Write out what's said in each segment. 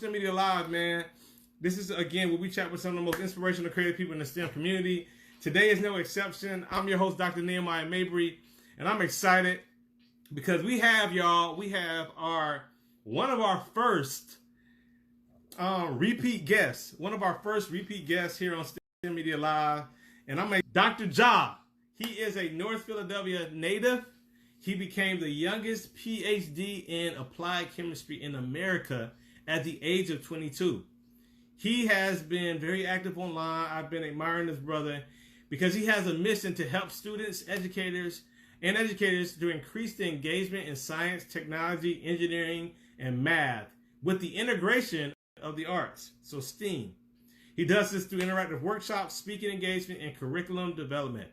STEMedia Live, man. This is, again, where we chat with some of the most inspirational, creative people in the STEM community. Today is no exception. I'm your host, Dr. Nehemiah Mabry, and I'm excited because we have one of our first repeat guests. One of our first repeat guests here on STEMedia Live, and I'm Dr. Ja. He is a North Philadelphia native. He became the youngest PhD in applied chemistry in America at the age of 22. He has been very active online. I've been admiring this brother because he has a mission to help students, educators to increase the engagement in science, technology, engineering, and math with the integration of the arts, so STEAM. He does this through interactive workshops, speaking engagement, and curriculum development.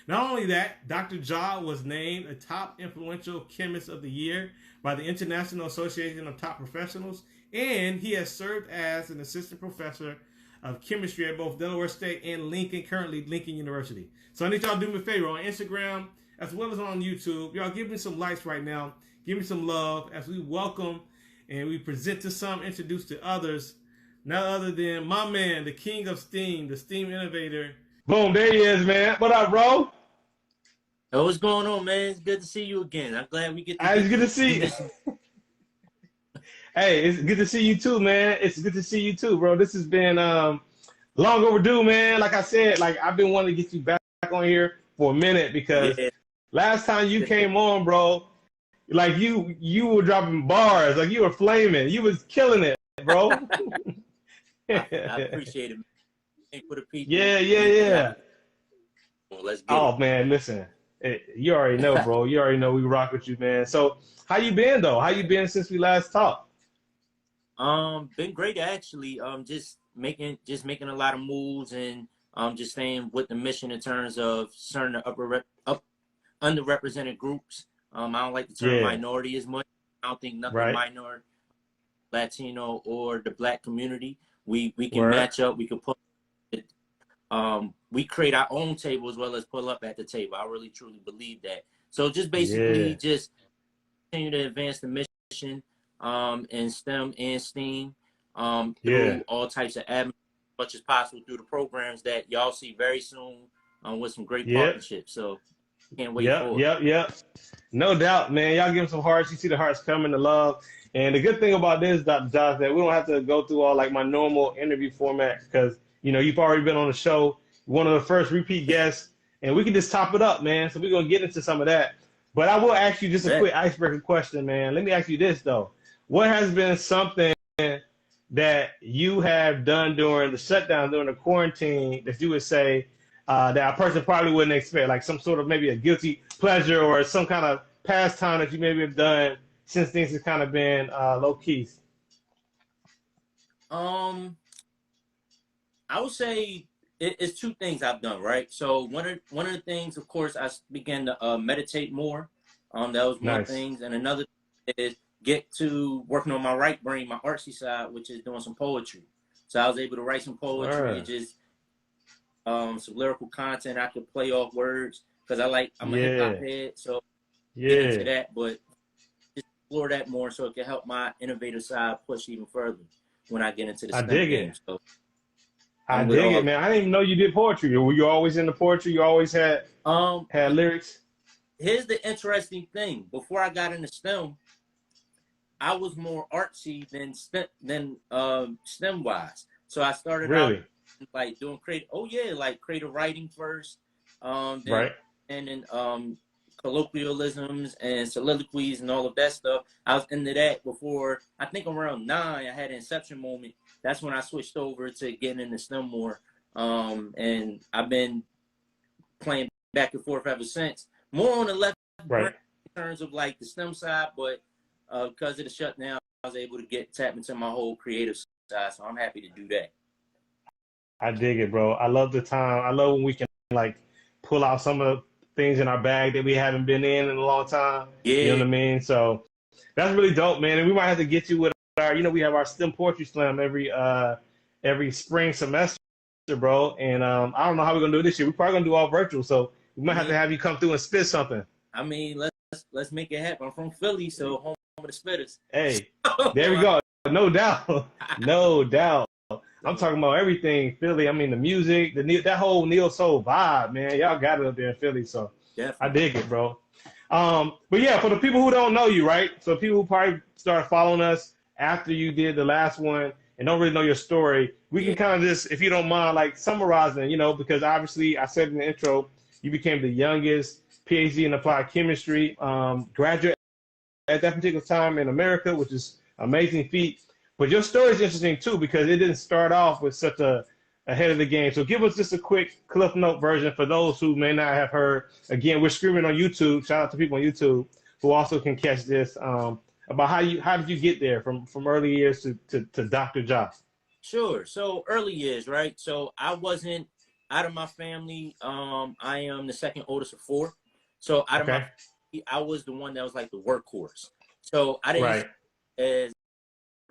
Not only that, Dr. Ja was named a top influential chemist of the year by the International Association of Top Professionals, and he has served as an assistant professor of chemistry at both Delaware State and currently Lincoln University. So I need y'all to do me a favor on Instagram as well as on YouTube. Y'all give me some likes right now. Give me some love as we welcome and we present to some, introduce to others, none other than my man, the king of STEAM, the STEAM innovator. Boom, there he is, man. What up, bro? Hey, what's going on, man? It's good to see you again. I'm glad we get to It's good to see you. Hey, it's good to see you too, man. It's good to see you too, bro. This has been long overdue, man. Like I said, I've been wanting to get you back on here for a minute because last time you came on, bro, you were dropping bars, you were flaming. You was killing it, bro. I appreciate it, man. For the people. Yeah. Well, let's get Oh, it. man, listen. You already know, bro. You already know we rock with you, man. So, how you been though? How you been since we last talked? Been great actually. Just making a lot of moves and just staying with the mission in terms of certain underrepresented groups. I don't like the term minority as much. I don't think nothing minor, Latino or the Black community. We can match up. We can put. We create our own table as well as pull up at the table. I really truly believe that. So just basically just continue to advance the mission in STEM and STEAM through all types of avenues, as much as possible through the programs that y'all see very soon with some great partnerships. So can't wait for it. Yep. No doubt, man. Y'all give them some hearts. You see the hearts coming, the love. And the good thing about this, Dr. Josh, that we don't have to go through all my normal interview format because you've already been on the show, one of the first repeat guests, and we can just top it up, man. So we're going to get into some of that. But I will ask you just a quick icebreaker question, man. Let me ask you this, though. What has been something that you have done during the shutdown, during the quarantine, that you would say that a person probably wouldn't expect, like some sort of maybe a guilty pleasure or some kind of pastime that you maybe have done since things have kind of been low-key? I would say it's two things I've done, right? So one of the things, of course, I began to meditate more. That was one thing, and another is get to working on my right brain, my artsy side, which is doing some poetry. So I was able to write some poetry and just some lyrical content. I could play off words because I'm a hip hop head, so get into that, but just explore that more so it can help my innovative side push even further when I get into the STEM game. So I dig it, man. I didn't even know you did poetry. Were you always into poetry? You always had lyrics? Here's the interesting thing. Before I got into STEM, I was more artsy than STEM wise. So I started out doing creative writing first, and then colloquialisms and soliloquies and all of that stuff. I was into that before. I think around 9, I had an inception moment. That's when I switched over to getting into STEM more. And I've been playing back and forth ever since. More on the left in terms of the STEM side, but because of the shutdown, I was able to tap into my whole creative side. So I'm happy to do that. I dig it, bro. I love the time. I love when we can pull out some of the things in our bag that we haven't been in a long time. You know what I mean? So that's really dope, man. And we might have to get you with our, we have our STEM Poetry Slam every spring semester, bro. And I don't know how we're gonna do it this year. We're probably gonna do all virtual, so we might have to have you come through and spit something. I mean, let's make it happen. I'm from Philly, so home of the spitters. Hey, there we go. no doubt, no doubt. I'm talking about everything Philly. I mean, the music, that whole neo soul vibe, man. Y'all got it up there in Philly, so I Definitely. dig it, bro. But yeah, for the people who don't know you, right? So people who probably started following us after you did the last one and don't really know your story, we can Yeah. kind of just, if you don't mind, like summarizing, because obviously I said in the intro, you became the youngest PhD in applied chemistry graduate at that particular time in America, which is an amazing feat. But your story is interesting too because it didn't start off with such a ahead of the game. So give us just a quick Cliff Note version for those who may not have heard. Again, we're streaming on YouTube. Shout out to people on YouTube who also can catch this about how did you get there from early years to Dr. Job. Sure. So early years, right? So I wasn't out of my family. I am the second oldest of four. So out of my Okay. family, I was the one that was like the workhorse. So I didn't Right. as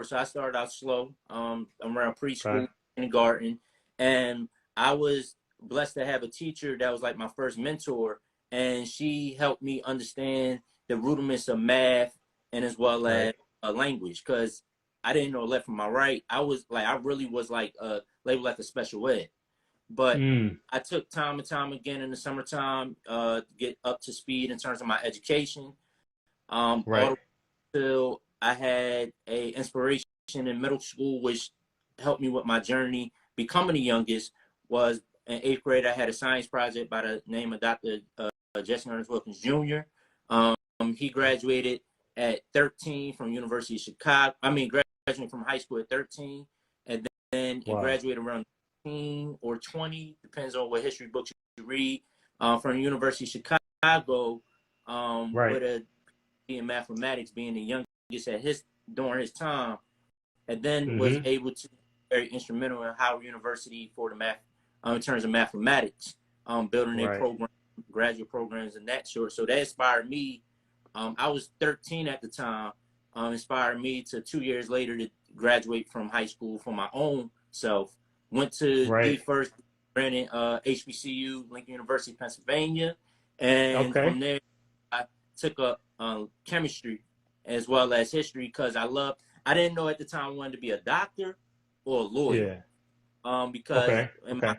so I started out slow, around Okay. preschool, kindergarten, and I was blessed to have a teacher that was like my first mentor, and she helped me understand the rudiments of math and as well Right. as a language, because I didn't know left from my right. I really was like labeled like a special ed, but Mm. I took time and time again in the summertime to get up to speed in terms of my education. All Right. the till I had a inspiration in middle school, which helped me with my journey. Becoming the youngest was in eighth grade. I had a science project by the name of Dr. Jesse Ernest Wilkins Jr. He graduated at 13 from University of Chicago. Graduated from high school at 13, and then it Wow. graduated around 19 or 20, depends on what history books you read. From the University of Chicago, Right. with a in mathematics, being the youngest at during his time, and then was Mm-hmm. able to be very instrumental in Howard University for the math, in terms of mathematics, building a Right. program, graduate programs, and that sort. So that inspired me. I was 13 at the time. Inspired me to 2 years later to graduate from high school for my own self. Went to the Right. first branded HBCU, Lincoln University, Pennsylvania, and Okay. from there I took up chemistry as well as history because I didn't know at the time I wanted to be a doctor or a lawyer. Yeah. Because Okay. in Okay.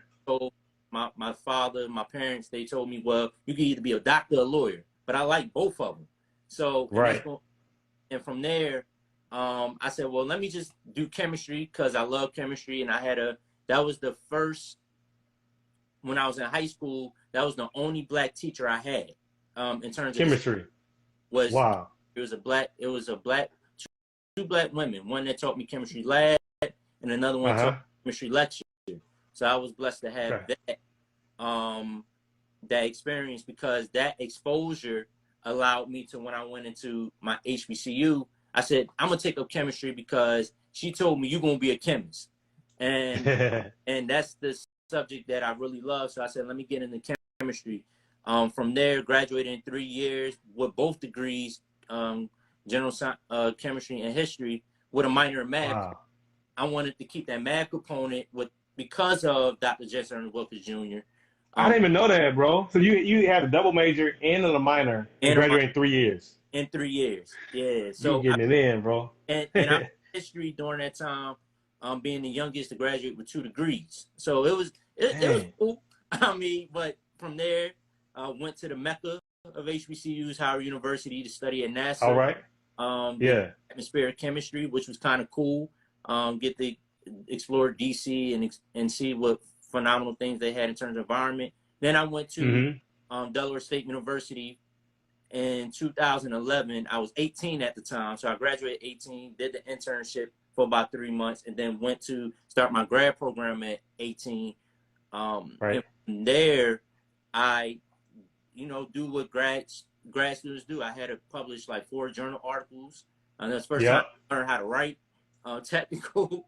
my father, my parents, they told me, well, you can either be a doctor or a lawyer, but I like both of them. So Right. and from there, I said, well, let me just do chemistry because I love chemistry, and that was the first when I was in high school. That was the only black teacher I had in terms of this Chemistry. was Wow. it was a black two black women, one that taught me chemistry lab and another one taught Uh-huh. me chemistry lecture. So I was blessed to have Okay. that experience because that exposure allowed me to, when I went into my HBCU, I said, I'm gonna take up chemistry because she told me you're gonna be a chemist. And that's the subject that I really love. So I said, let me get into chemistry. From there, graduated in 3 years with both degrees, general science, chemistry and history, with a minor in math. Wow. I wanted to keep that math component because of Dr. Jesse Ernest Wilkins Jr. I didn't even know that, bro. So you had a double major and a minor and And graduated in 3 years. in 3 years. Yeah. You So getting it in, bro. and I history during that time, being the youngest to graduate with 2 degrees. So it was Dang. cool. But from there, went to the Mecca of HBCUs, Howard University, to study at All NASA. right. Did Yeah. atmospheric chemistry, which was kind of cool. Get to explore DC and see what phenomenal things they had in terms of environment. Then I went to Delaware State University in 2011. I was 18 at the time, so I graduated 18, did the internship for about 3 months, and then went to start my grad program at 18. Right. And from there, I, do what grad students do. I had to publish like 4 journal articles, and that's the first time Yep. I learned how to write technical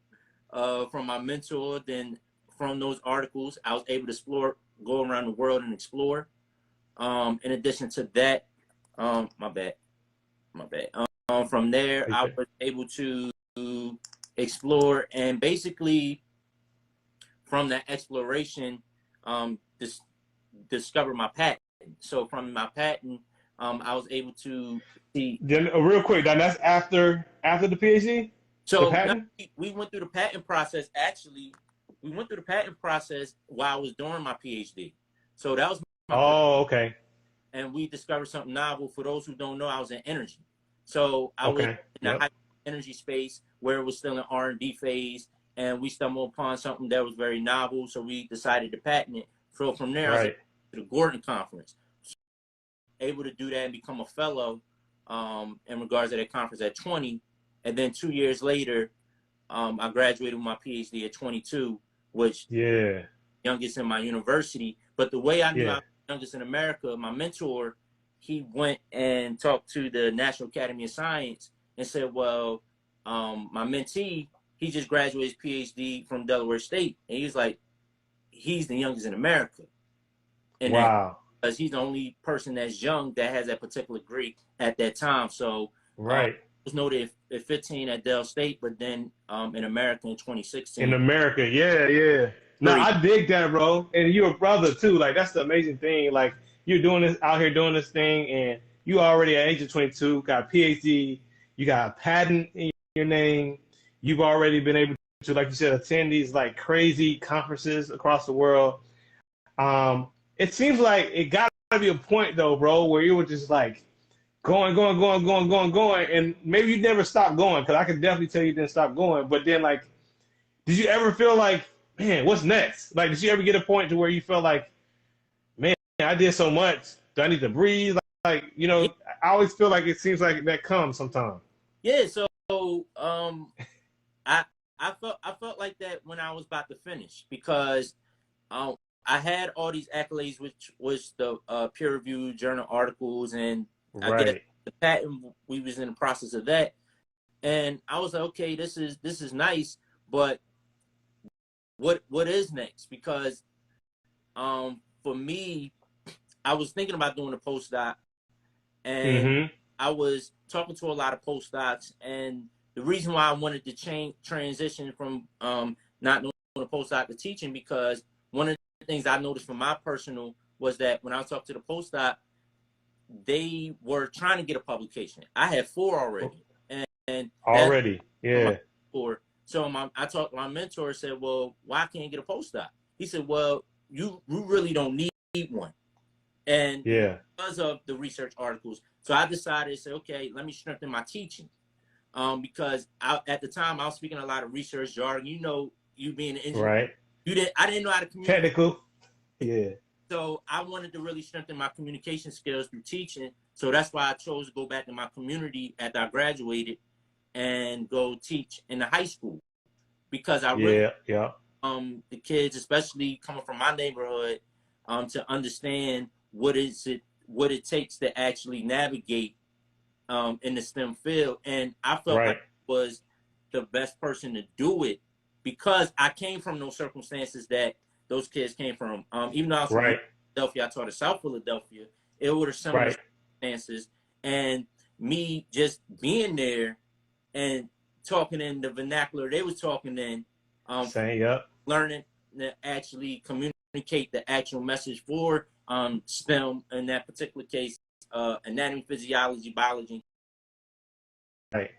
from my mentor. Then from those articles, I was able to go around the world and explore. In addition to that, my bad. From there, I Okay. was able to explore, and basically from that exploration, discover my patent. So from my patent, I was able to see. Then real quick, that's after the PhD? So now patent? we went through the patent process. Actually, we went through the patent process while I was doing my PhD. So that was my first, Oh, okay. and we discovered something novel. For those who don't know, I was in energy. So I was Okay. in the Yep. high energy space where it was still in R&D phase, and we stumbled upon something that was very novel. So we decided to patent it. So from there, I was able Right. to the Gordon Conference, able to do that and become a fellow in regards to that conference at 20. And then 2 years later, I graduated with my PhD at 22, which Yeah. youngest in my university. But the way I knew I Yeah. was youngest in America, my mentor, he went and talked to the National Academy of Science and said, well, my mentee, he just graduated his PhD from Delaware State. And he was like, he's the youngest in America. And that Wow. because he's the only person that's young that has that particular degree at that time. So Right. was noted at 15 at Dell State, but then in America in In 2016. America. Yeah, yeah. No, Very, I dig that, bro. And you're a brother too. Like that's the amazing thing. Like you're doing this out here doing this thing, and you already at age of 22 got a PhD. You got a patent in your name. You've already been able to, like you said, attend these like crazy conferences across the world. It seems like it got to be a point though, bro, where you were just like going, and maybe you never stopped going because I can definitely tell you didn't stop going. But then, like, did you ever feel like, man, what's next? Like, did you ever get a point to where you felt like, man, I did so much. Do I need to breathe? yeah, I always feel like it seems like that comes sometimes. yeah. So I I felt like that when I was about to finish because um, I had all these accolades, which was the peer-reviewed journal articles, and I guess Right. the patent. We was in the process of that, and I was like, okay, this is nice, but what is next? Because for me, I was thinking about doing a postdoc, and Mm-hmm. I was talking to a lot of postdocs, and the reason why I wanted to transition from not doing a postdoc to teaching, because one of the things I noticed from my personal was that when I talked to the postdoc, they were trying to get a publication. I had 4 already, and that's Already. from my Yeah. mentor. So I talked to my mentor and said, well, why can't you get a postdoc? He said, well, you really don't need one. And Yeah. because of the research articles, so I decided to say, okay, let me strengthen my teaching. Because at the time I was speaking a lot of research jargon. You know, you being an engineer, Right. I didn't know how to communicate. Technical. Yeah. So I wanted to really strengthen my communication skills through teaching. So that's why I chose to go back to my community after I graduated and go teach in the high school, because I really Yeah. Yeah. the kids, especially coming from my neighborhood, to understand what it takes to actually navigate in the STEM field. And I felt like Right. I was the best person to do it because I came from those circumstances that those kids came from. Even though I was from North Right. Philadelphia, I taught in South Philadelphia. It were similar Right. circumstances, and me just being there and talking in the vernacular they was talking in, Saying, yep. learning to actually communicate the actual message for STEM in that particular case, anatomy, physiology, biology. Right.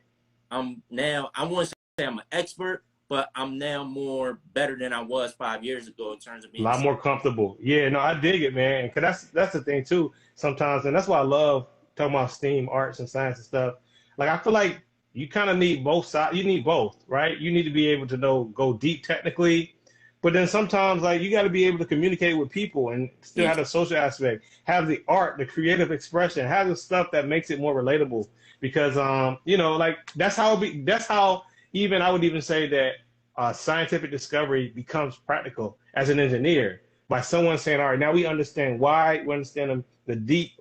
Now I want to say I'm an expert, but I'm now more better than I was 5 years ago in terms of A being. lot more comfortable. Yeah, no, I dig it, man. Cause that's the thing too. Sometimes, and that's why I love talking about STEAM, arts and science and stuff. Like I feel like you kind of need both sides. You need both, right? You need to be able to go deep technically, but then sometimes like you got to be able to communicate with people and still have the social aspect, have the art, the creative expression, have the stuff that makes it more relatable. Because like that's how even I would even say that scientific discovery becomes practical as an engineer by someone saying, all right, now we understand why, we understand the deep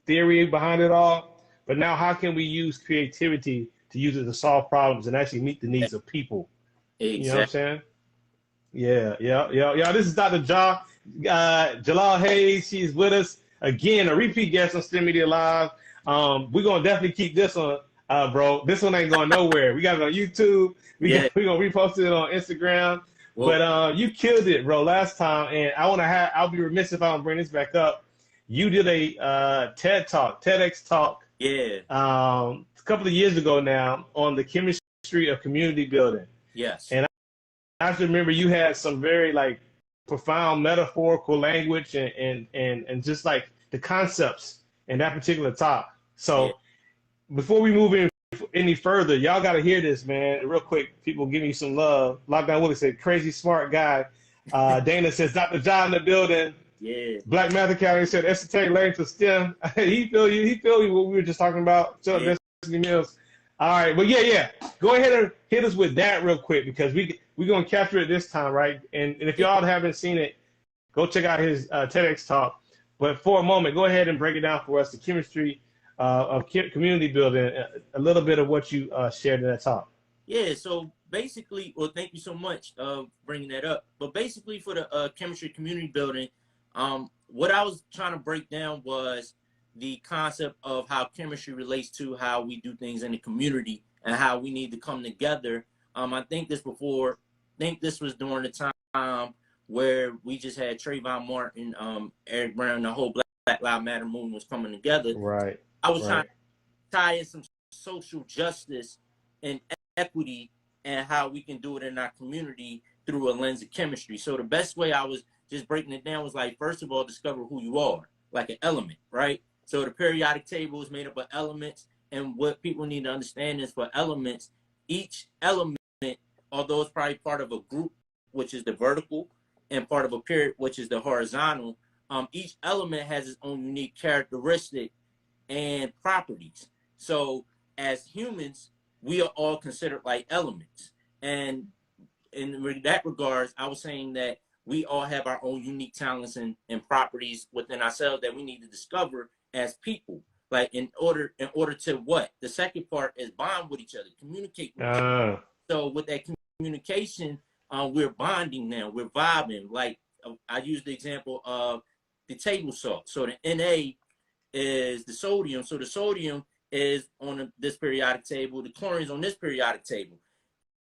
theory behind it all, but now how can we use creativity to use it to solve problems and actually meet the needs of people? You know what I'm Exactly. saying? Yeah, yeah, yeah, yeah. This is Dr. Jalaal Hayes. She's with us again, a repeat guest on STEMedia Live. We're gonna definitely keep this one, bro. This one ain't going nowhere. We got it on YouTube. Yeah. We're gonna repost it on Instagram. Well, But you killed it, bro, last time, and I'll be remiss if I don't bring this back up. You did a TEDx talk, yeah. a couple of years ago now on the chemistry chemistry of community building. Yes. And I just remember you had some very like profound metaphorical language and just like the concepts in that particular talk. Yeah. So before we move in any further, y'all got to hear this, man. Real quick, people giving you some love. Lockdown Willie said, crazy smart guy. Dana says, Dr. John in the building. Yeah. Black Mather County said, esoteric lane to STEM. He feel you. He feel you what we were just talking about. Shut up, Destiny Mills. All right, but yeah. Go ahead and hit us with that real quick because we're going to capture it this time, right? And if y'all haven't seen it, go check out his TEDx talk. But for a moment, go ahead and break it down for us, the chemistry of community building, a little bit of what you shared in that talk. Yeah, so basically, well, thank you so much for bringing that up. But basically for the chemistry community building, what I was trying to break down was the concept of how chemistry relates to how we do things in the community and how we need to come together. I think this was during the time where we just had Trayvon Martin, Eric Brown, the whole Black Lives Matter movement was coming together. Right. I was trying to tie in some social justice and equity and how we can do it in our community through a lens of chemistry. So the best way I was just breaking it down was like, first of all, discover who you are, like an element, right? So the periodic table is made up of elements, and what people need to understand is for elements, each element, although it's probably part of a group, which is the vertical, and part of a period, which is the horizontal, each element has its own unique characteristic and properties. So as humans, we are all considered like elements. And in that regards, I was saying that we all have our own unique talents and properties within ourselves that we need to discover as people. Like in order to what? The second part is bond with each other, communicate with each other. So with that communication, we're bonding now, we're vibing. Like I use the example of the table salt. So the Na is the sodium. So the sodium is on this periodic table. The chlorine is on this periodic table.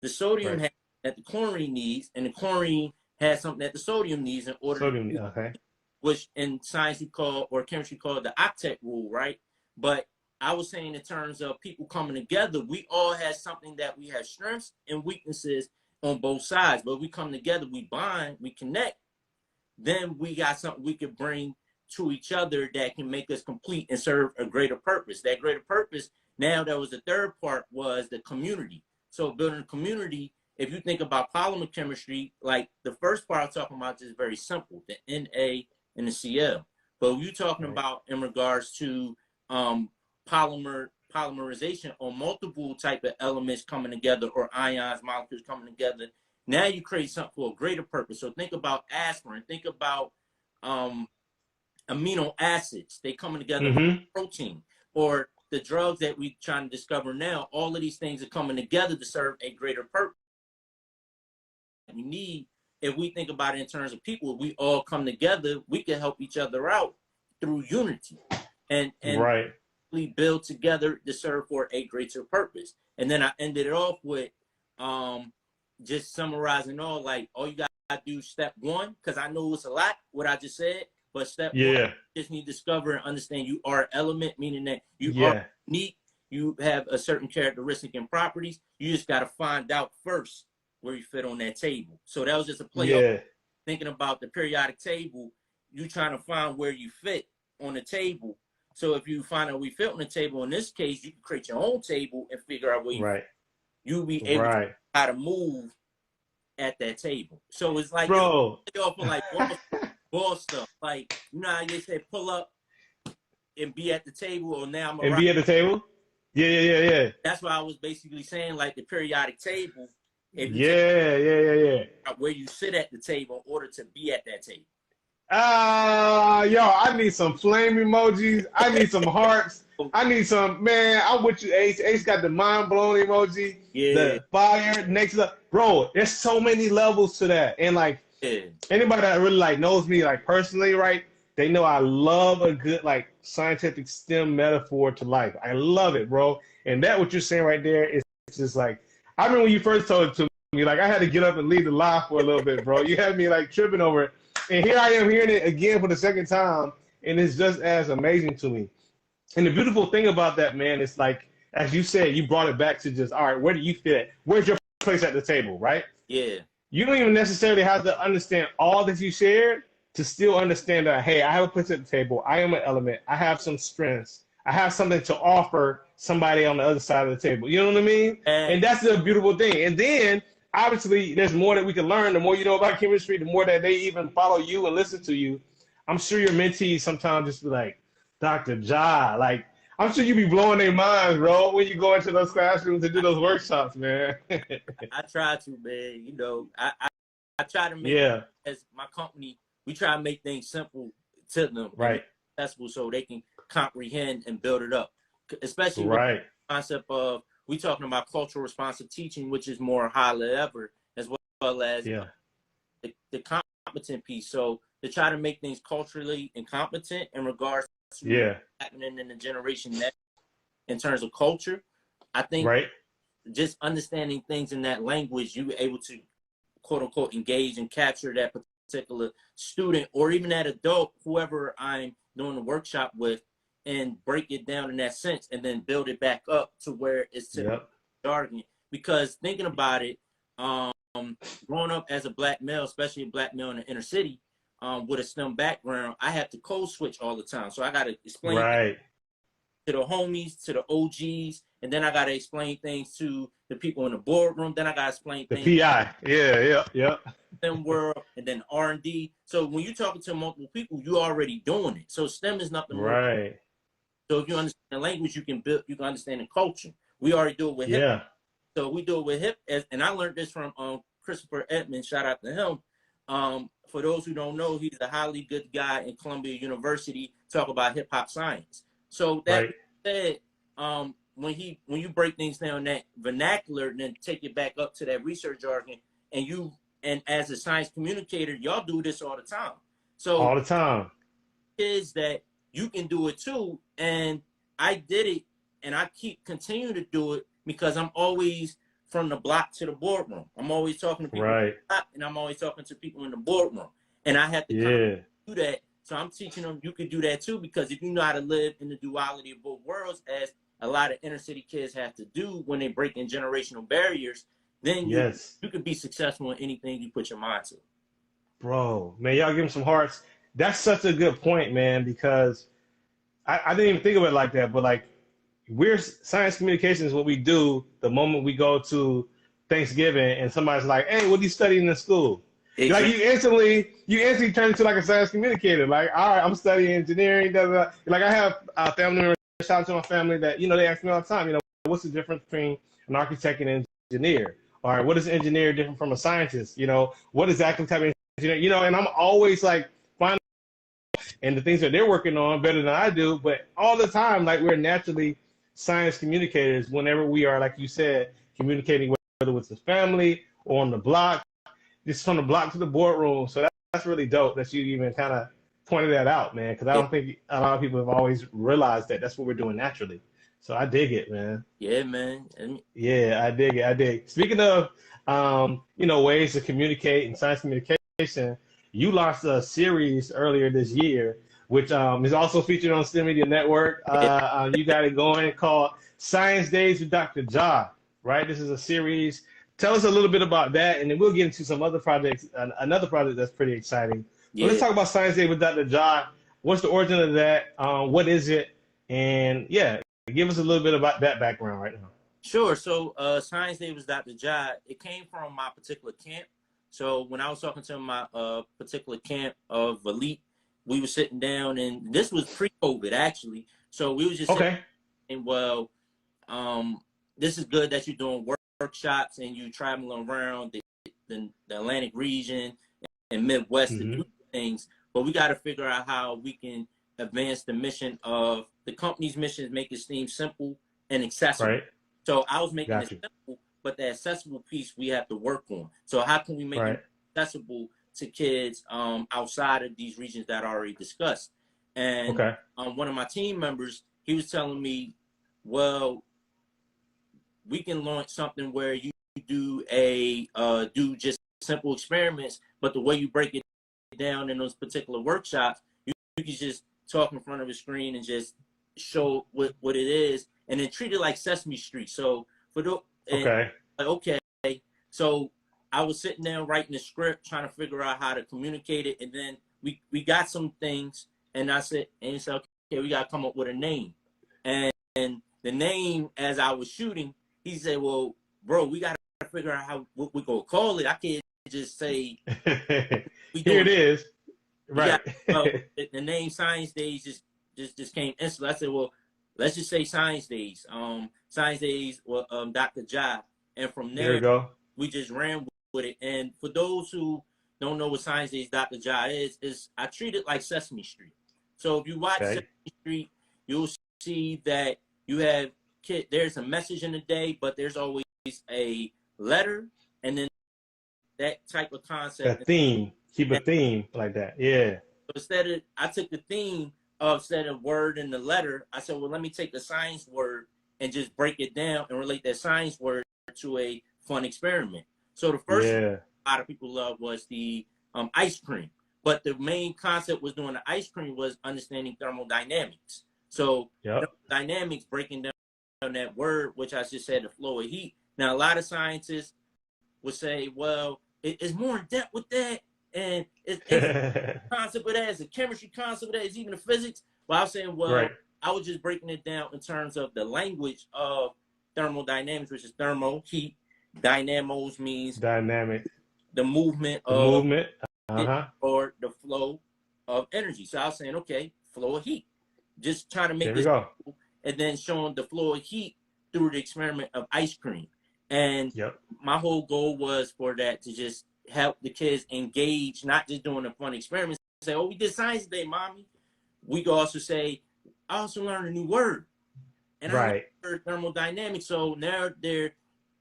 The sodium has that the chlorine needs, and the chlorine has something that the sodium needs in order to, which in science or chemistry called the octet rule, right? But I was saying in terms of people coming together, we all have something that we have strengths and weaknesses on both sides. But we come together, we bond, we connect, then we got something we could bring to each other that can make us complete and serve a greater purpose. That greater purpose, now there was the third part, was the community. So building a community, if you think about polymer chemistry, like the first part I'm talking about is very simple, the Na and the Cl. But when you're talking about in regards to polymerization or multiple type of elements coming together or ions, molecules coming together, now you create something for a greater purpose. So think about aspirin, think about amino acids, they coming together with protein, or the drugs that we're trying to discover now. All of these things are coming together to serve a greater purpose. We need, if we think about it in terms of people, we all come together, we can help each other out through unity and we build together to serve for a greater purpose. And then I ended it off with just summarizing all you got to do step one, because I know it's a lot what I just said, but step one, you just need to discover and understand you are an element, meaning that you are unique, you have a certain characteristic and properties. You just got to find out first where you fit on that table. So that was just a play thinking about the periodic table, you trying to find where you fit on the table. So if you find out we fit on the table, in this case, you can create your own table and figure out where you'll be able to how to move at that table. So it's like, bro, like ball stuff. Like, you know how they say pull up and be at the table, or now I'm be at the table? Yeah. That's what I was basically saying, like the periodic table. If you where you sit at the table in order to be at that table. Yo, I need some flame emojis. I need some hearts. I need some, man, I'm with you, Ace. Ace got the mind blown emoji. The fire next to bro, there's so many levels to that. And like anybody that really like knows me like personally, right? They know I love a good like scientific STEM metaphor to life. I love it, bro. And that what you're saying right there is just like, I remember when you first told it to me, like I had to get up and leave the live for a little bit, bro. You had me like tripping over it. And here I am hearing it again for the second time, and it's just as amazing to me. And the beautiful thing about that, man, is like as you said, you brought it back to just, all right, where do you fit? Where's your place at the table, right? Yeah. You don't even necessarily have to understand all that you shared to still understand that, hey, I have a place at the table. I am an element. I have some strengths. I have something to offer somebody on the other side of the table. You know what I mean? And that's the beautiful thing. And then, obviously, there's more that we can learn. The more you know about chemistry, the more that they even follow you and listen to you. I'm sure your mentees sometimes just be like, Dr. Ja, like, I'm sure you be blowing their minds, bro, when you go into those classrooms and do those workshops, man. I try to, man. You know, I try to make Yeah. as my company, we try to make things simple to them Right. and accessible so they can comprehend and build it up. Especially with Right. the concept of we talking about cultural responsive teaching, which is more high level, as well as Yeah. the competent piece. So to try to make things culturally incompetent in regards to Yeah. happening in the generation next in terms of culture, I think Right. just understanding things in that language, you were able to quote unquote engage and capture that particular student or even that adult, whoever I'm doing the workshop with, and break it down in that sense and then build it back up to where it's to the jargon. Because thinking about it, growing up as a black male, especially a black male in the inner city, with a STEM background, I have to code switch all the time. So I got to explain to the homies, to the OGs, and then I got to explain things to the people in the boardroom. Then I got to explain The things PI. Yeah. STEM world, and then R&D. So when you're talking to multiple people, you're already doing it. So STEM is nothing more. Right. So if you understand the language, you can understand the culture. We already do it with hip. Yeah. So we do it with hip, and I learned this from Christopher Edmonds. Shout out to him. For those who don't know, he's a highly good guy in Columbia University. Talk about hip hop science. So that being said, when you break things down in that vernacular, and then take it back up to that research jargon, and as a science communicator, y'all do this all the time. So all the time is that you can do it too, and I did it, and I continue to do it because I'm always from the block to the boardroom. I'm always talking to people in the block, and I'm always talking to people in the boardroom, and I have to kind of do that. So I'm teaching them you can do that too, because if you know how to live in the duality of both worlds, as a lot of inner city kids have to do when they break in generational barriers, then you can be successful in anything you put your mind to. Bro, man, y'all give them some hearts. That's such a good point, man, because I didn't even think of it like that, but like we're science communication is what we do the moment we go to Thanksgiving and somebody's like, hey, what are you studying in school? Exactly. Like you instantly turn into like a science communicator. Like, all right, I'm studying engineering. Blah, blah. Like I have a family member, shout out to my family that, they ask me all the time, what's the difference between an architect and an engineer? All right, what is an engineer different from a scientist? What exactly type of engineer, and I'm always like finding and the things that they're working on better than I do, but all the time, like we're naturally science communicators whenever we are, like you said, communicating whether it's the family or on the block, just from the block to the boardroom. So that's really dope that you even kind of pointed that out, man, because I don't think a lot of people have always realized that that's what we're doing naturally. So I dig it, man. Yeah, man. Yeah, I dig it. I dig. Speaking of, ways to communicate and science communication, you launched a series earlier this year, which is also featured on STEMedia Network. You got it going called Science Days with Dr. Ja, right? This is a series. Tell us a little bit about that, and then we'll get into some other projects, another project that's pretty exciting. Yeah. Let's talk about Science Day with Dr. Ja. What's the origin of that? What is it? And yeah, give us a little bit about that background right now. Sure. So Science Day was Dr. Ja. It came from my particular camp. So when I was talking to my particular camp of elite, we were sitting down, and this was pre-COVID actually. So we was just sitting, and this is good that you're doing workshops and you traveling around the Atlantic region and Midwest to do things, but we got to figure out how we can advance the mission of the company's mission is make STEAM simple and accessible. Right. So I was making it simple, but the accessible piece we have to work on. So how can we make it accessible to kids outside of these regions that I already discussed? And one of my team members, he was telling me, well, we can launch something where you do do just simple experiments, but the way you break it down in those particular workshops, you can just talk in front of a screen and just show what it is, and then treat it like Sesame Street. So for the okay, so I was sitting there writing the script, trying to figure out how to communicate it, and then we got some things, and I said, and he said, okay, we got to come up with a name, and the name as I was shooting, he said, well, bro, we got to figure out what we gonna call it. I can't just say here it is, right? The name Science Days just came instantly. I said, well, let's just say Science Days. Science Days, well, Dr. Ja, and from there, we just ran with it. And for those who don't know what Science Days Dr. Ja is I treat it like Sesame Street. So if you watch Sesame Street, you'll see that you have there's a message in the day, but there's always a letter, and then that type of concept. A theme. Keep a theme like that. Yeah. So I took the theme instead of word and the letter, I said, well, let me take the science word and just break it down and relate that science word to a fun experiment. So the first thing a lot of people loved was the ice cream. But the main concept was doing the ice cream was understanding thermodynamics. So dynamics, breaking down that word, which I just said, the flow of heat. Now, a lot of scientists would say, well, it's more in depth with that. And it's a concept of that, it's a chemistry concept of that, it's even a physics. But I was saying, well, I was just breaking it down in terms of the language of thermodynamics, which is thermo, heat. Dynamos means dynamic, the movement of or the flow of energy. So I was saying, okay, flow of heat. Just trying to make this cool, and then showing the flow of heat through the experiment of ice cream. And my whole goal was for that to just help the kids engage, not just doing a fun experiment. Say, oh, we did science today, mommy. We could also say, I also learned a new word. And I learned thermodynamics. So now they're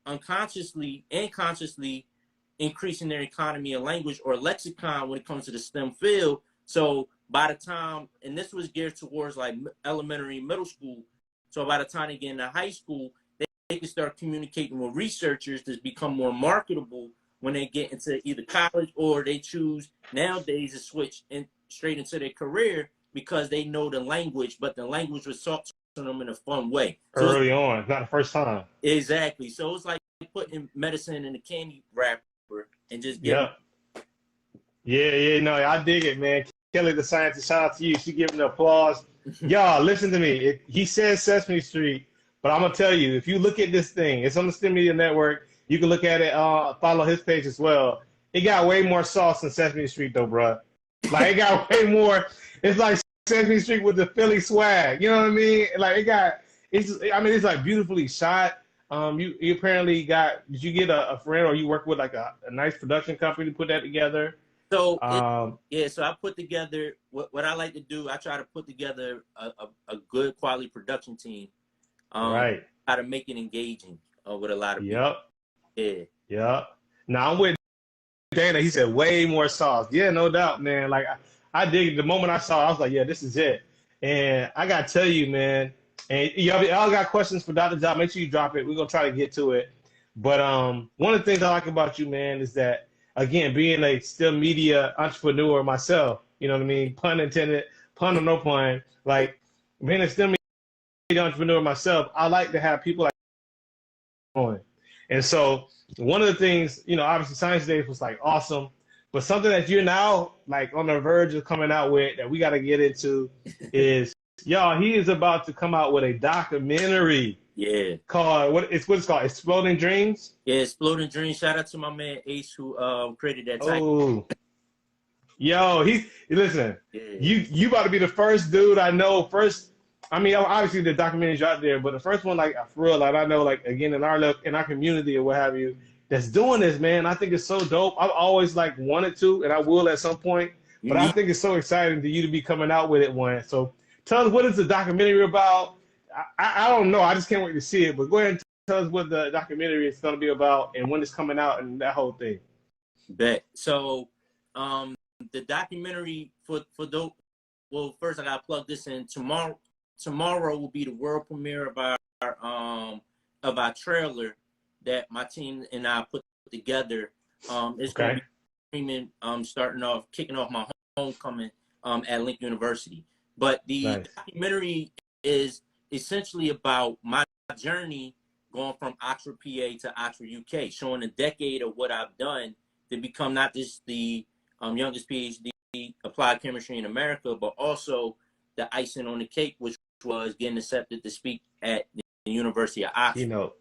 unconsciously and consciously increasing their economy of language or lexicon when it comes to the STEM field. So by the time, and this was geared towards like elementary, middle school. So by the time they get into high school, they can start communicating with researchers to become more marketable when they get into either college or they choose nowadays to switch straight into their career because they know the language, but the language was taught to them in a fun way. So early on, not the first time. Exactly. So it's like putting medicine in a candy wrapper and just getting. No, I dig it, man. Kelly, the scientist, shout out to you. She giving the applause. Y'all, listen to me. He says Sesame Street, but I'm going to tell you, if you look at this thing, it's on the STEMedia network. You can look at it, follow his page as well. It got way more sauce than Sesame Street, though, bro. Like, it got way more. It's like Sesame Street with the Philly swag. You know what I mean? Like, it's like beautifully shot. You apparently did you get a friend or you work with like a nice production company to put that together? So, so I put together, what I like to do, I try to put together a good quality production team. How to make it engaging with a lot of people. Now I'm with Dana. He said way more sauce. Yeah, no doubt, man. Like I dig it. The moment I saw it, I was like, yeah, this is it. And I got to tell you, man, and y'all got questions for Dr. Ja, make sure you drop it. We're going to try to get to it. But one of the things I like about you, man, is that, again, being a STEMedia entrepreneur myself, you know what I mean? Pun intended, pun or no pun. Like, being a STEMedia entrepreneur myself, I like to have people like on. And so one of the things, obviously Science Days was like awesome, but something that you're now like on the verge of coming out with that we got to get into is, y'all, he is about to come out with a documentary. Called, what it's called? Exploding Dreams? Yeah, Exploding Dreams. Shout out to my man Ace who created that title. Oh. Yo, listen, you about to be the first dude I know, obviously the documentaries out there, but the first one, like, for real, like, I know, like, again, in our community or what have you, that's doing this, man. I think it's so dope. I've always, like, wanted to, and I will at some point, but I think it's so exciting to you to be coming out with it one. So tell us, what is the documentary about? I don't know. I just can't wait to see it, but go ahead and tell us what the documentary is going to be about and when it's coming out and that whole thing. Bet. So, the documentary for those, well, first I got to plug this in. Tomorrow will be the world premiere of our trailer that my team and I put together. It's going to be streaming, kicking off my homecoming at Lincoln University. But the documentary is essentially about my journey going from Oxford, PA to Oxford, UK, showing a decade of what I've done to become not just the youngest PhD applied chemistry in America, but also the icing on the cake, which was getting accepted to speak at the University of Oxford. Keynote.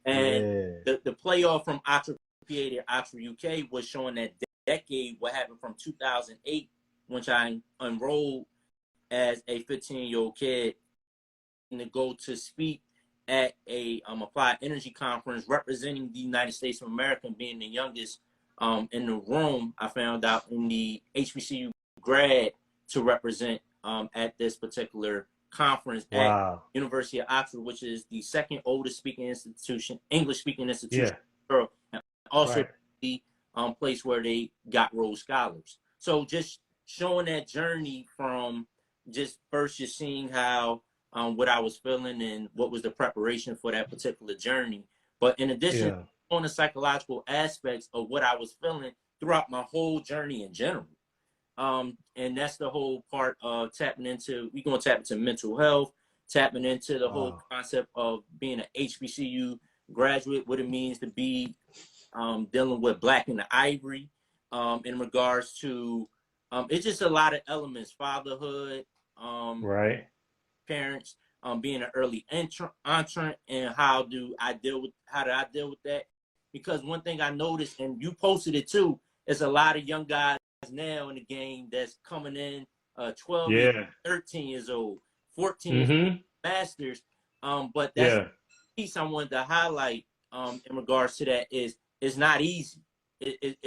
And Yeah. the playoff from Oxford, PA to Oxford, UK was showing that decade, what happened from 2008, which I enrolled as a 15-year-old kid to go to speak at a applied energy conference representing the United States of America, and being the youngest in the room. I found out in the HBCU grad to represent at this particular conference at University of Oxford, which is the second oldest speaking institution, English speaking institution in the world, and also the place where they got Rhodes Scholars. So just showing that journey from just first just seeing how what I was feeling and what was the preparation for that particular journey. But in addition, on the psychological aspects of what I was feeling throughout my whole journey in general. And that's the whole part of tapping into, we're going to tap into mental health, tapping into the whole concept of being an HBCU graduate, what it means to be dealing with Black in the Ivory, in regards to, it's just a lot of elements, fatherhood, parents, being an early entrant, and how do I deal with that? Because one thing I noticed, and you posted it too, is a lot of young guys now in the game that's coming in 12 years, 13 years old, 14 years old, masters. But that's the piece I wanted to highlight in regards to that is it's not easy. It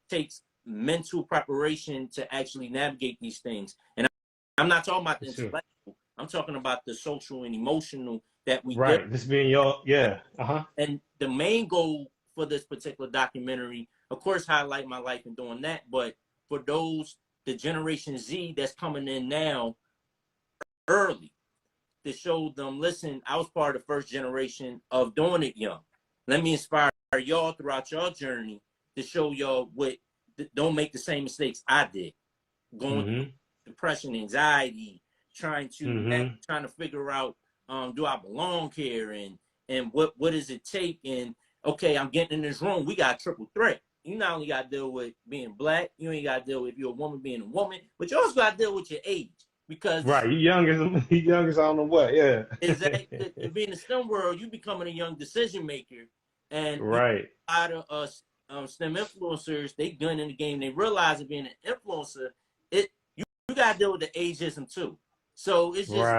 takes mental preparation to actually navigate these things. And I'm not talking about the intellectual. I'm talking about the social and emotional that we get. This being your, And the main goal for this particular documentary, of course, highlight my life in doing that. But for those, the Generation Z that's coming in now early, to show them, listen, I was part of the first generation of doing it young. Let me inspire y'all throughout your journey to show y'all don't make the same mistakes I did. Going through depression, anxiety, trying to figure out, do I belong here, and what does it take? And okay, I'm getting in this room, we got a triple threat. You not only got to deal with being Black, you ain't got to deal with, if you're a woman, being a woman, but you also got to deal with your age. Because you young as I don't know what, exactly. Being in the STEM world, you becoming a young decision maker, and a lot of us STEM influencers, they done in the game, they realize that being an influencer, you got to deal with the ageism too. So it's just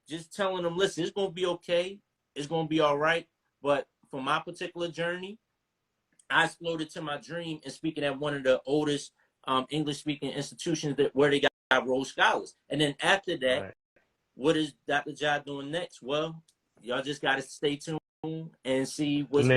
just telling them, listen, it's gonna be okay, it's gonna be all right. But for my particular journey, I exploded to my dream and speaking at one of the oldest English speaking institutions where they got Rhodes Scholars. And then after that, what is Dr. Ja doing next? Well, y'all just gotta stay tuned and see what's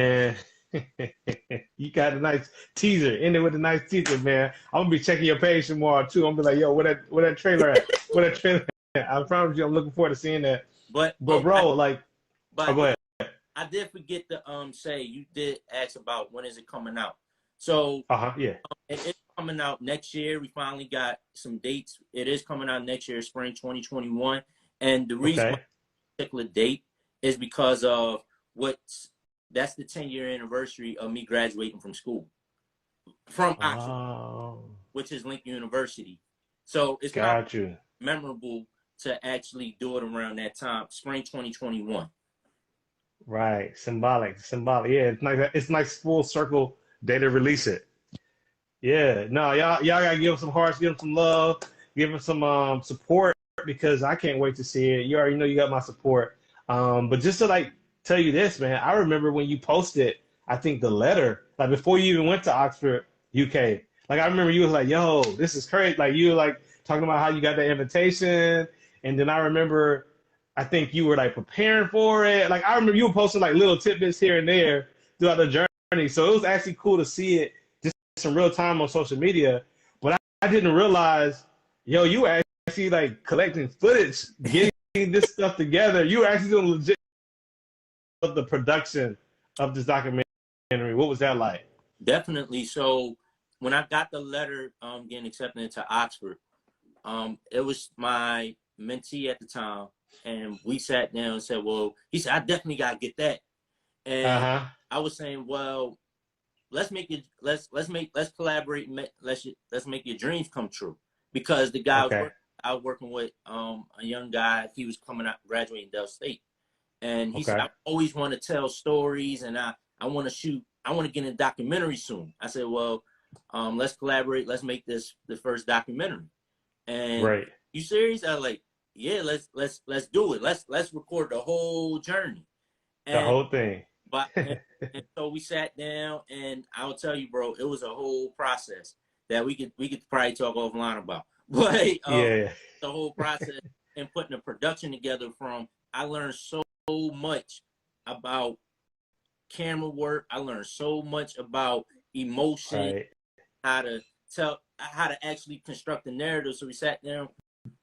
You got a nice teaser. End it with a nice teaser, man. I'm gonna be checking your page tomorrow too. I'm gonna be like, yo, where that trailer at? Where that trailer at? I promise you, I'm looking forward to seeing that. But bro, go ahead. I did forget to say, you did ask about when is it coming out. So it's coming out next year. We finally got some dates. It is coming out next year, spring 2021. And the reason why particular date is because of that's the 10-year anniversary of me graduating from school, from Oxford, which is Lincoln University. So it's not memorable to actually do it around that time, spring 2021. Right, symbolic. Yeah, it's nice full circle day to release it. Yeah, no, y'all gotta give them some hearts, give them some love, give them some support, because I can't wait to see it. You already know you got my support. But just to tell you this, man, I remember when you posted, I think the letter, before you even went to Oxford, UK. I remember you was like, yo, this is crazy. You were talking about how you got the invitation, and then I remember, I think you were preparing for it. I remember you were posting little tidbits here and there throughout the journey. So it was actually cool to see it just in real time on social media. But I didn't realize, yo, you were actually collecting footage, getting this stuff together. You were actually doing legit of the production of this documentary. What was that like? Definitely. So when I got the letter getting accepted into Oxford, it was my mentee at the time, and we sat down and said, well, he said, I definitely got to get that. And I was saying, well, let's collaborate. Let's make your dreams come true. Because the guy I was working with, a young guy, he was coming out, graduating Del State. And he said, I always want to tell stories, and I want to shoot. I want to get in a documentary soon. I said, well, let's collaborate. Let's make this the first documentary. And you serious? I was like, yeah, let's do it. Let's record the whole journey. And, the whole thing. But and so we sat down, and I'll tell you, bro, it was a whole process that we could probably talk offline about. But the whole process and putting the production together I learned so much about camera work. I learned so much about emotion, how to actually construct the narrative. So we sat down,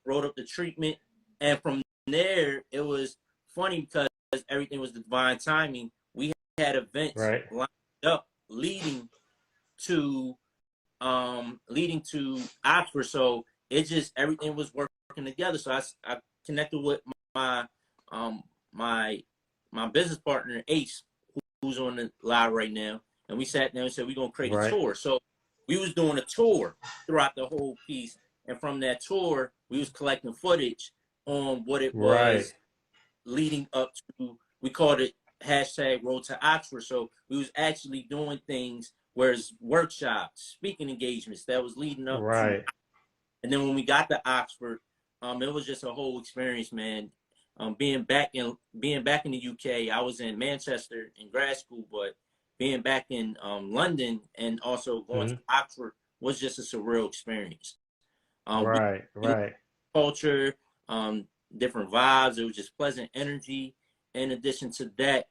wrote up the treatment, and from there it was funny because everything was divine timing. We had events lined up leading to Oxford, so it just everything was working together. So I connected with my business partner Ace, who's on the live right now, and we sat down and said we're gonna create a tour. So we was doing a tour throughout the whole piece, and from that tour we was collecting footage on what it was leading up to. We called it #Road to Oxford. So we was actually doing things, whereas workshops, speaking engagements that was leading up to. And then when we got to Oxford, it was just a whole experience, man. Being back in the UK, I was in Manchester in grad school, but being back in London and also going to Oxford was just a surreal experience. Culture, different vibes. It was just pleasant energy. In addition to that,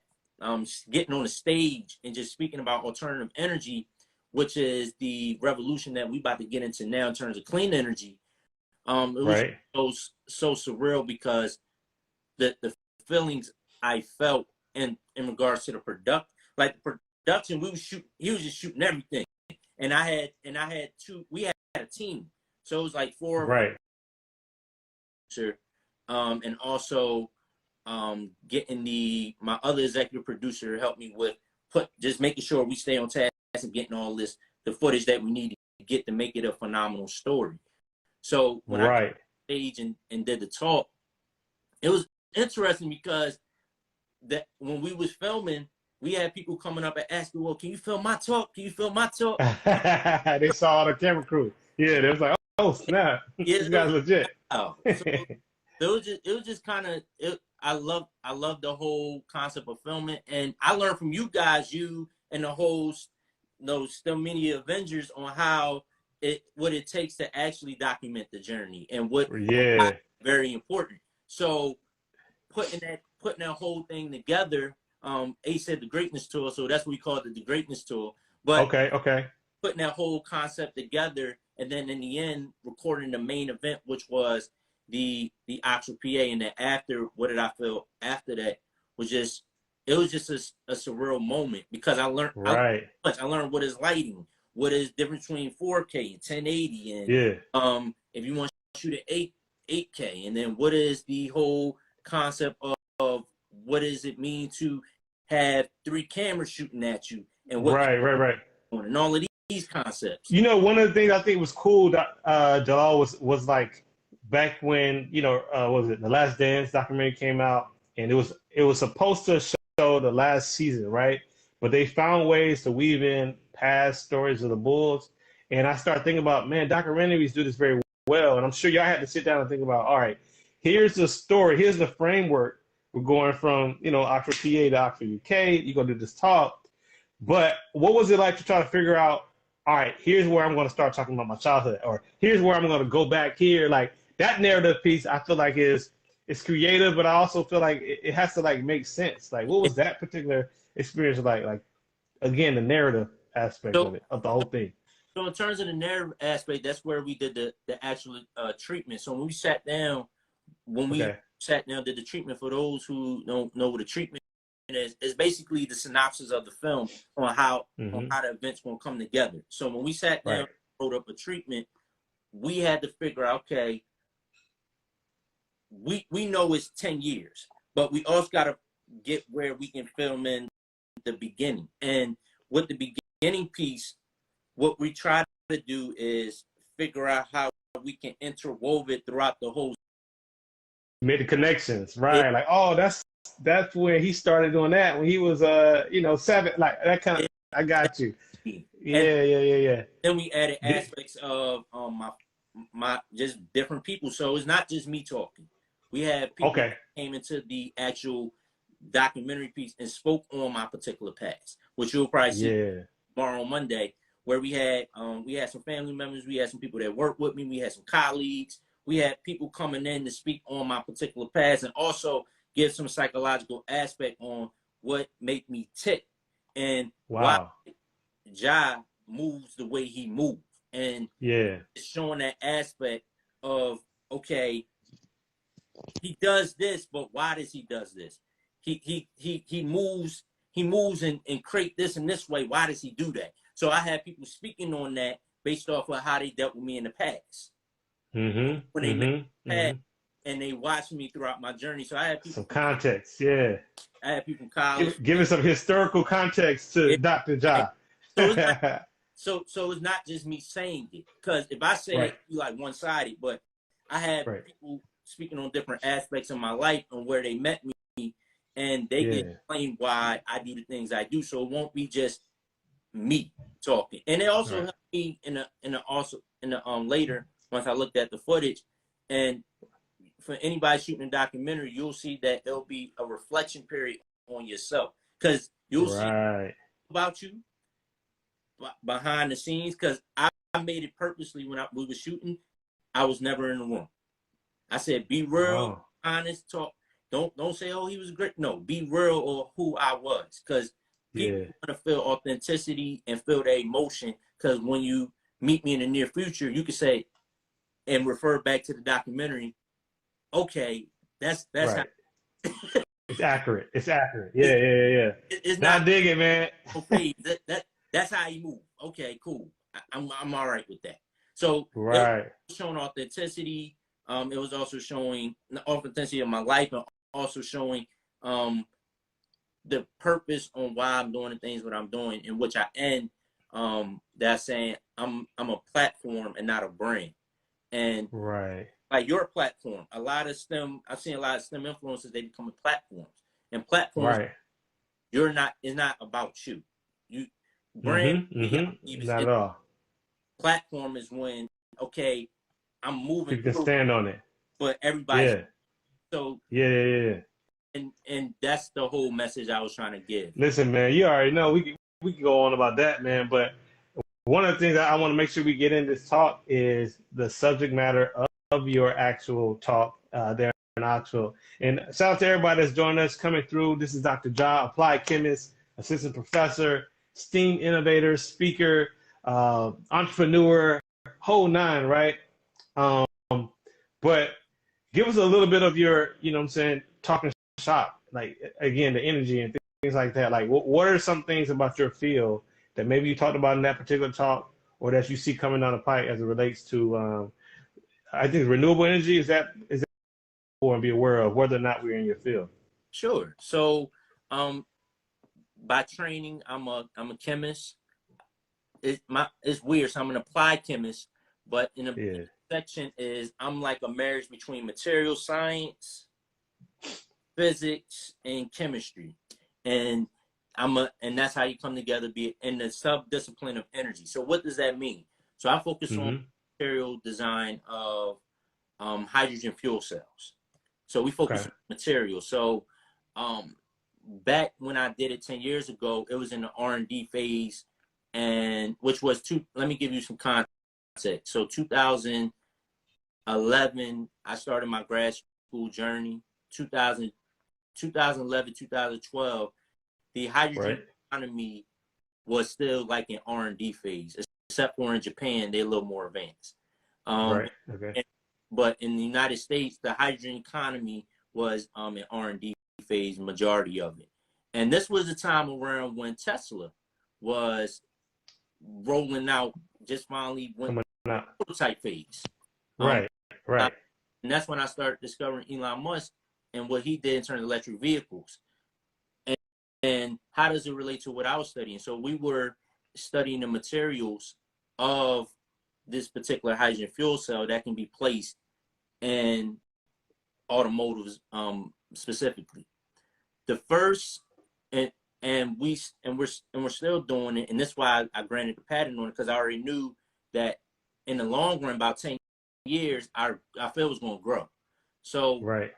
getting on the stage and just speaking about alternative energy, which is the revolution that we about to get into now in terms of clean energy. It was so surreal because the feelings I felt in regards to the production, like the production, he was just shooting everything, and I had we had a team, so it was like 4 of us, and also getting my other executive producer to help me with just making sure we stay on task and getting all the footage that we need to get to make it a phenomenal story. So when I got on stage and did the talk, it was interesting because that when we was filming, we had people coming up and asking, well, can you film my talk? Can you film my talk? They saw the camera crew. Yeah, they was like, oh snap. This guy's legit. So it was just kind of I love the whole concept of filming, and I learned from you guys, you and the whole STEMedia Avengers, on what it takes to actually document the journey and what very important. So putting that whole thing together, Ace said the greatness tour, so that's what we call it, the greatness tour. But putting that whole concept together, and then in the end recording the main event, which was the Oxford PA, and then after, what did I feel after that was just, it was just a surreal moment, because I learned I learned what is lighting, what is difference between 4K and 1080, and if you want to shoot at 8K, and then what is the whole concept of what does it mean to have 3 cameras shooting at you, and what and all of these concepts. You know, one of the things I think was cool that Jalal was like, back when, you know, was it The Last Dance documentary came out, and it was supposed to show the last season, right? But they found ways to weave in past stories of the Bulls, and I started thinking about, man, documentaries do this very well, and I'm sure y'all had to sit down and think about, all right, here's the story, here's the framework. We're going from, you know, Oxford PA to Oxford UK. You're gonna do this talk, but what was it like to try to figure out, all right, here's where I'm going to start talking about my childhood, or here's where I'm going to go back here. Like, that narrative piece, I feel like is creative, but I also feel like it has to like make sense. Like, what was that particular experience like? Like, again, the narrative aspect of it, of the whole thing. So in terms of the narrative aspect, that's where we did the actual treatment. So when we sat down, did the treatment, for those who don't know what a treatment is basically the synopsis of the film on how the events going to come together. So when we sat down, wrote up a treatment, we had to figure out, okay, we know it's 10 years, but we also got to get where we can film in the beginning. And with the beginning piece, what we try to do is figure out how we can interwove it throughout the whole. Made the connections, right? Like, oh, that's when he started doing that when he was 7, like that kind of. I got you. Yeah. Then we added aspects of my just different people, so it's not just me talking. We had people that came into the actual documentary piece and spoke on my particular past, which you'll probably see tomorrow on Monday, where we had some family members, we had some people that worked with me, we had some colleagues, we had people coming in to speak on my particular past and also give some psychological aspect on what made me tick and why Ja moves the way he moves. And it's showing that aspect of, okay, he does this, but why does he does this? He moves and create this in this way. Why does he do that? So I had people speaking on that based off of how they dealt with me in the past. When they met and they watched me throughout my journey. So I had people some context, I had people from college. Giving some historical context to Dr. Ja. So it's not just me saying it. Because if I say it, it's like one-sided, but I have people speaking on different aspects of my life and where they met me, and they can explain why I do the things I do. So it won't be just me talking. And it also helped me in the later, once I looked at the footage. And for anybody shooting a documentary, you'll see that there'll be a reflection period on yourself. Because you'll see about you behind the scenes. Because I made it purposely when we were shooting. I was never in the room. I said, be real, honest, talk. Don't say, oh, he was great. No, be real or who I was. Because people want to feel authenticity and feel the emotion. Because when you meet me in the near future, you can say and refer back to the documentary. Okay, that's how. It's accurate. Yeah. It's not dig it, man. Okay, that's how you move. Okay, cool. I'm all right with that. So it was showing authenticity. It was also showing the authenticity of my life and also showing the purpose on why I'm doing the things what I'm doing, in which I end that's saying I'm a platform and not a brand. And like your platform, a lot of STEM, I've seen a lot of STEM influencers, they become platforms. And platforms, it's not about you. You brand not at all. Platform is when, okay, I'm moving. You can stand on it. But everybody so and that's the whole message I was trying to give. Listen, man, you already know we can go on about that, man, but one of the things that I want to make sure we get in this talk is the subject matter of your actual talk there in Knoxville. And shout out to everybody that's joining us coming through. This is Dr. Ja, applied chemist, assistant professor, STEAM innovator, speaker, entrepreneur, whole nine, right? But give us a little bit of your, talking shop, like, again, the energy and things like that. Like, what are some things about your field that maybe you talked about in that particular talk, or that you see coming down the pipe as it relates to, I think, renewable energy? Is that or be aware of whether or not we're in your field? Sure. So, by training, I'm a chemist. It's weird. So I'm an applied chemist, but in a section is I'm like a marriage between material science, physics, and chemistry, and and that's how you come together, be in the subdiscipline of energy. So what does that mean? So I focus on material design of hydrogen fuel cells. So we focus on material. So back when I did it 10 years ago, it was in the R&D phase, and which was let me give you some context. So 2011, I started my grad school journey. 2011, 2012, the hydrogen economy was still like in R&D phase, except for in Japan, they're a little more advanced. But in the United States, the hydrogen economy was in R&D phase, majority of it. And this was the time around when Tesla was rolling out, just finally went prototype phase. Right. that's when I started discovering Elon Musk and what he did in terms of electric vehicles. And how does it relate to what I was studying? So we were studying the materials of this particular hydrogen fuel cell that can be placed in automotives, specifically. The first, and we're still doing it, and that's why I granted the patent on it, because I already knew that in the long run, about 10 years, our field was going to grow. So right.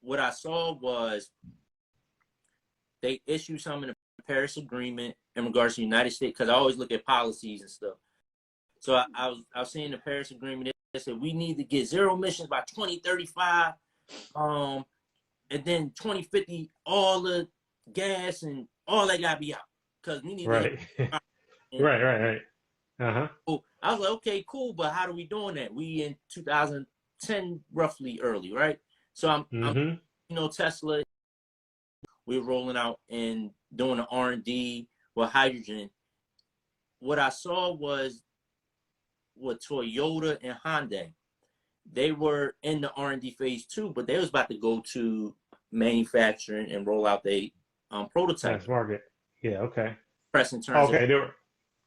what I saw was they issued some in the Paris Agreement in regards to the United States, because I always look at policies and stuff. So I was seeing the Paris Agreement. They said we need to get zero emissions by 2035, and then 2050, all the gas and all that gotta be out, because we need right. to. Right. Uh-huh. So I was like, okay, cool, but how are we doing that? We in 2010, roughly early, right? So I'm Tesla. We're rolling out and doing the R&D with hydrogen. What I saw was with Toyota and Hyundai, they were in the R&D phase too, but they was about to go to manufacturing and roll out their prototype. Mass market. Yeah, okay. Press in terms of, they were,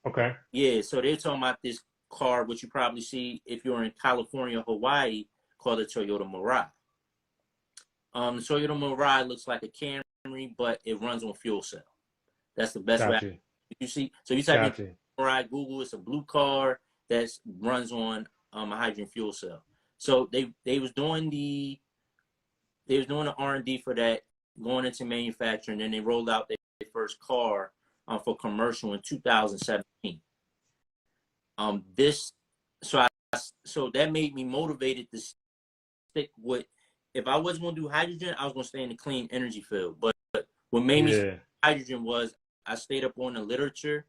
okay. yeah, so they're talking about this car, which you probably see if you're in California, Hawaii, called the Toyota Mirai. The Toyota Mirai looks like a Camry, but it runs on fuel cell. That's the best way. You see, so you type in Mirai, Google, it's a blue car that runs on a hydrogen fuel cell. So they was doing the R&D for that, going into manufacturing, and then they rolled out their first car for commercial in 2017. So that made me motivated to stick with. If I was going to do hydrogen, I was going to stay in the clean energy field. But what made me hydrogen was I stayed up on the literature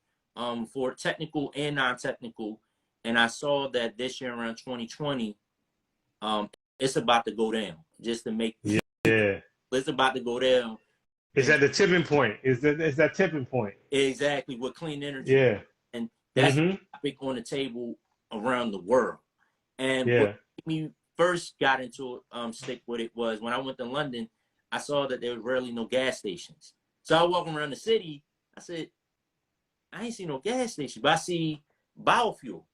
for technical and non-technical, and I saw that this year around 2020, it's about to go down. Just to make it's about to go down. Is that the tipping point? Is that tipping point? Exactly, with clean energy. Yeah. And that's the topic on the table around the world. And what made me first got into stick with it was when I went to London, I saw that there was rarely no gas stations. So I walking around the city, I said, I ain't see no gas station, but I see biofuel.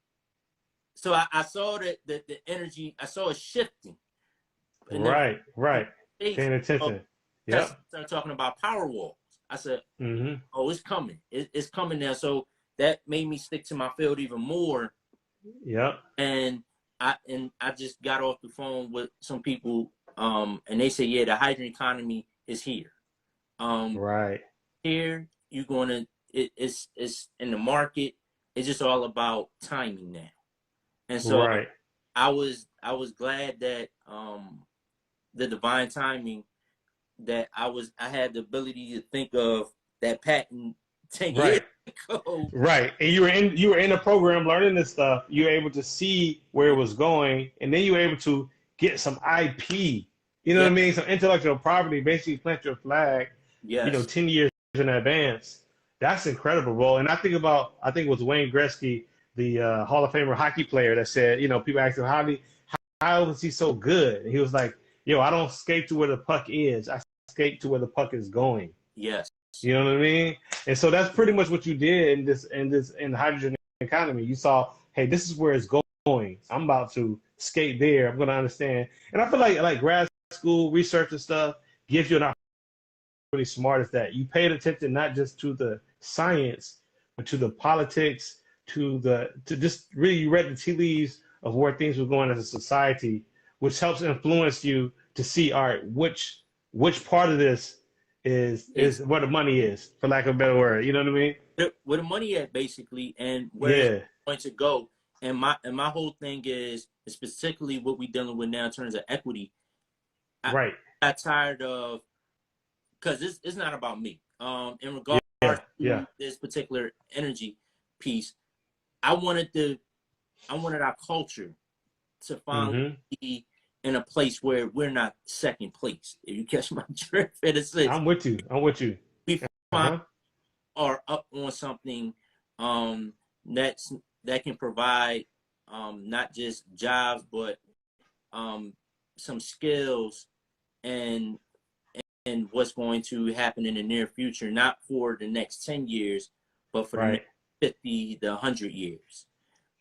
So I saw that the energy, I saw it shifting. And right. Paying attention. Yeah. Started talking about power walls. I said, oh, it's coming. It's coming now. So that made me stick to my field even more. Yep. And I just got off the phone with some people, and they said, yeah, the hydrogen economy is here. Right. Here, you're gonna it's in the market. It's just all about timing now. And so I was glad that the divine timing that I had the ability to think of that patent 10 years ago. Right. And you were in the program learning this stuff. You were able to see where it was going, and then you were able to get some IP. You know what I mean? Some intellectual property, basically plant your flag, 10 years in advance. That's incredible, bro. And I think it was Wayne Gretzky, the Hall of Famer hockey player, that said, people asked him, how was he so good? And he was like, I don't skate to where the puck is. I skate to where the puck is going. Yes. You know what I mean? And so that's pretty much what you did in the hydrogen economy. You saw, hey, this is where it's going. I'm about to skate there. I'm going to understand. And I feel like grad school research and stuff gives you an opportunity. Really smart is that you paid attention not just to the science, but to the politics, to just really you read the tea leaves of where things were going as a society, which helps influence you to see, all right, which part of this is where the money is, for lack of a better word. You know what I mean? Where the money at, basically, and where it's going to go. And my whole thing is particularly what we're dealing with now in terms of equity. I got tired of, because it's not about me. In regards to this particular energy piece, I wanted our culture to finally be in a place where we're not second place. If you catch my drift, I'm with you. We are up on something that can provide not just jobs, but some skills and what's going to happen in the near future, not for the next 10 years, but for the next 50 to 100 years.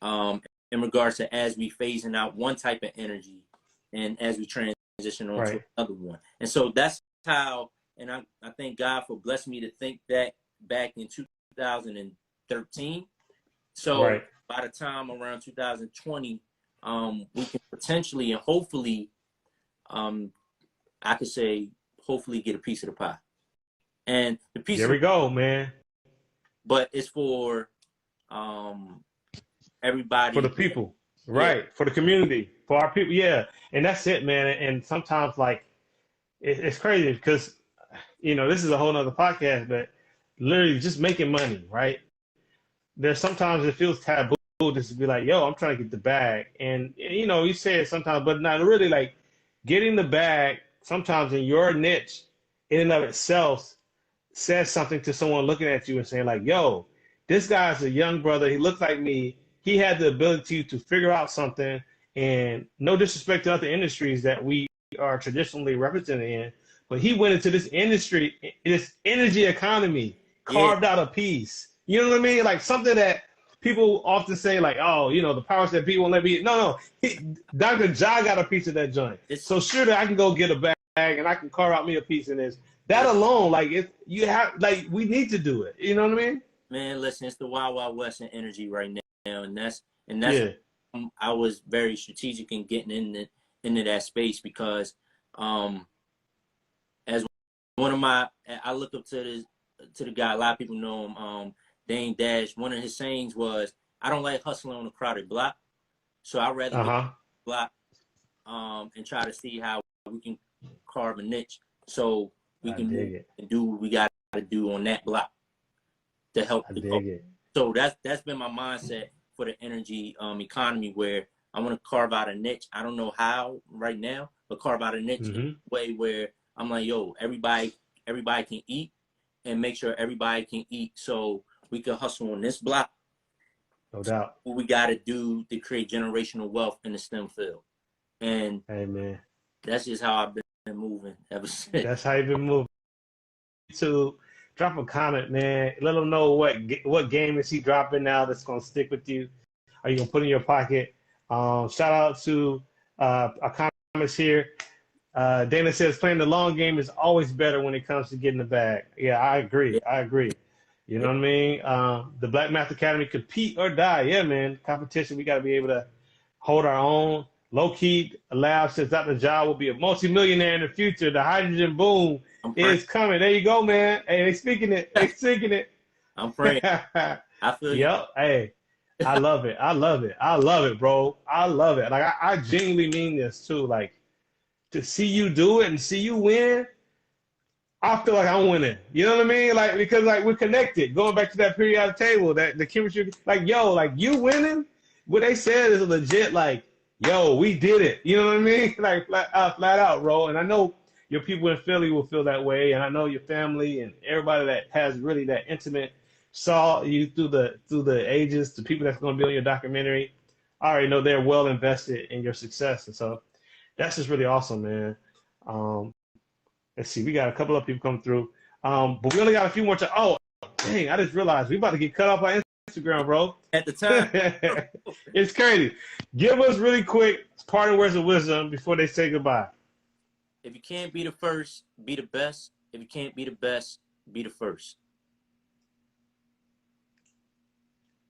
In regards to as we phasing out one type of energy and as we transition on to another one. And so that's how, and I thank God for blessing me to think that back in 2013. So by the time around 2020, we can potentially and hopefully, I could say, hopefully get a piece of the pie. And the piece there we go, man. But it's for everybody. For the people. Right. For the community. For our people. Yeah. And that's it, man. And sometimes, like, it's crazy because, you know, this is a whole nother podcast, but literally just making money, right? There's sometimes it feels taboo just to be like, yo, I'm trying to get the bag. And, you know, you say it sometimes, but not really. Like, getting the bag sometimes in your niche in and of itself says something to someone looking at you and saying like, yo, this guy's a young brother. He looks like me. He had the ability to figure out something, and no disrespect to other industries that we are traditionally represented in, but he went into this industry, this energy economy, carved out a piece. You know what I mean? Like something that people often say like, oh, you know, the powers that be won't let me. No. Dr. Ja got a piece of that joint. So surely I can go get a bag and I can carve out me a piece in this. That alone, like we need to do it. You know what I mean? Man, listen, it's the Wild Wild West in energy right now. And that's I was very strategic in getting into that space because as one of my, I look up to the guy, a lot of people know him, Dane Dash. One of his sayings was, I don't like hustling on a crowded block. So I'd rather get block and try to see how we can carve a niche so we can move and do what we got to do on that block to help the goal. So that's been my mindset for the energy economy, where I want to carve out a niche. I don't know how right now, but carve out a niche in a way where I'm like, yo, everybody can eat, and make sure everybody can eat so we can hustle on this block. No doubt. What we got to do to create generational wealth in the STEM field. And that's just how I've been moving ever since. That's how you've been moving. To drop a comment, man. Let them know what game is he dropping now that's going to stick with you. Are you going to put in your pocket? Shout out to our comments here. Dana says playing the long game is always better when it comes to getting the bag. Yeah, I agree. You know what I mean? The Black Math Academy, compete or die. Yeah, man. Competition, we got to be able to hold our own. Low key, Lab says Dr. Ja will be a multimillionaire in the future. The hydrogen boom is coming. There you go, man. Hey, they speaking it. They speaking it. I'm praying. I feel you. Yep. Hey, I love it. I love it, bro. I love it. Like, I genuinely mean this, too. Like, to see you do it and see you win, I feel like I'm winning. You know what I mean? Like, because, like, we're connected. Going back to that periodic table, that the chemistry, like, yo, like, you winning, what they said is legit, like, yo, we did it. You know what I mean? Like, flat out, bro. And I know your people in Philly will feel that way. And I know your family and everybody that has really that intimate saw you through the ages, the people that's going to be on your documentary. I already know they're well invested in your success. And so that's just really awesome, man. Let's see. We got a couple of people come through. But we only got a few more time. Oh, dang. I just realized we about to get cut off on Instagram, bro. At the time. It's crazy. Give us really quick parting words of wisdom before they say goodbye. If you can't be the first, be the best. If you can't be the best, be the first.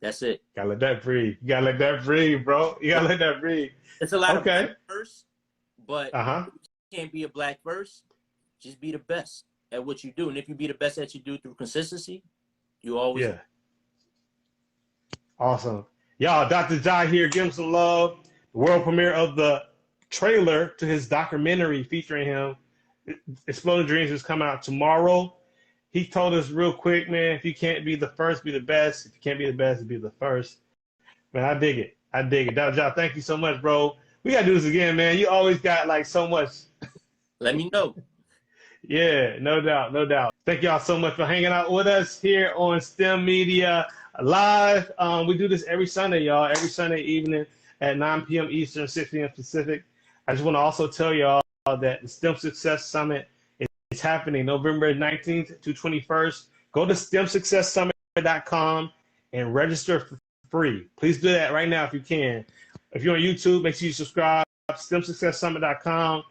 That's it. Gotta let that breathe. You gotta let that breathe, bro. You gotta let that breathe. It's a lot of black first, but if you can't be a black first, just be the best at what you do. And if you be the best at you do through consistency, you always Awesome. Y'all, Dr. Ja here. Give him some love. The world premiere of the trailer to his documentary featuring him, Exploding Dreams, is coming out tomorrow. He told us real quick, man, if you can't be the first, be the best. If you can't be the best, be the first. Man, I dig it. Dr. Ja, thank you so much, bro. We got to do this again, man. You always got, like, so much. Let me know. Yeah, no doubt. Thank y'all so much for hanging out with us here on STEMedia Live. We do this every Sunday, y'all. Every Sunday evening at 9 p.m. Eastern, 6 p.m. Pacific. I just want to also tell y'all that the STEM Success Summit is happening November 19th to 21st. Go to STEMSuccessSummit.com and register for free. Please do that right now if you can. If you're on YouTube, make sure you subscribe. STEMSuccessSummit.com.